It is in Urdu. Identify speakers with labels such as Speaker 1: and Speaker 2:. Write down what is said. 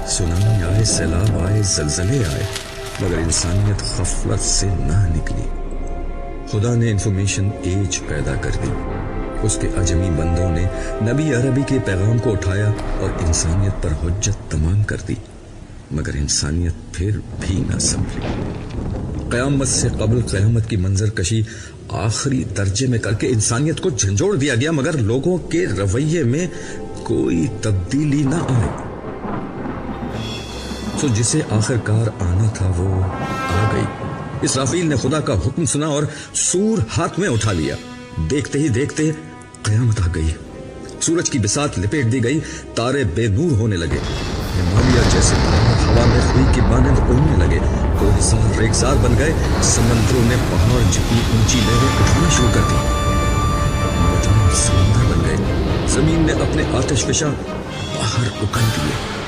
Speaker 1: سنامی آئے، سیلاب آئے، زلزلے آئے، مگر انسانیت غفلت سے نہ نکلی۔ خدا نے انفارمیشن ایج پیدا کر دی، اس کے عجمی بندوں نے نبی عربی کے پیغام کو اٹھایا اور انسانیت پر حجت تمام کر دی، مگر انسانیت پھر بھی نہ سنبھلی۔ قیامت سے قبل قیامت کی منظر کشی آخری درجے میں کر کے انسانیت کو جھنجھوڑ دیا گیا، مگر لوگوں کے رویے میں کوئی تبدیلی نہ آئی۔ سو جسے آخر کار آنا تھا وہ آ گئی۔ اسرافیل نے خدا کا حکم سنا اور سور ہاتھ میں اٹھا لیا۔ دیکھتے ہی دیکھتے قیامت آ گئی، سورج کی بساط لپیٹ دی گئی، تارے بے نور ہونے لگے، ہمالیہ جیسے پہاڑ ہوا میں خوئی کی مانند اڑنے لگے، کوہسار ریگزار بن گئے، سمندروں نے پہاڑ جتنی اونچی لہریں اٹھانا شروع کر دی، میدان سمندر بن گئے، زمین نے اپنے آتش فشاں باہر اکھل دیے۔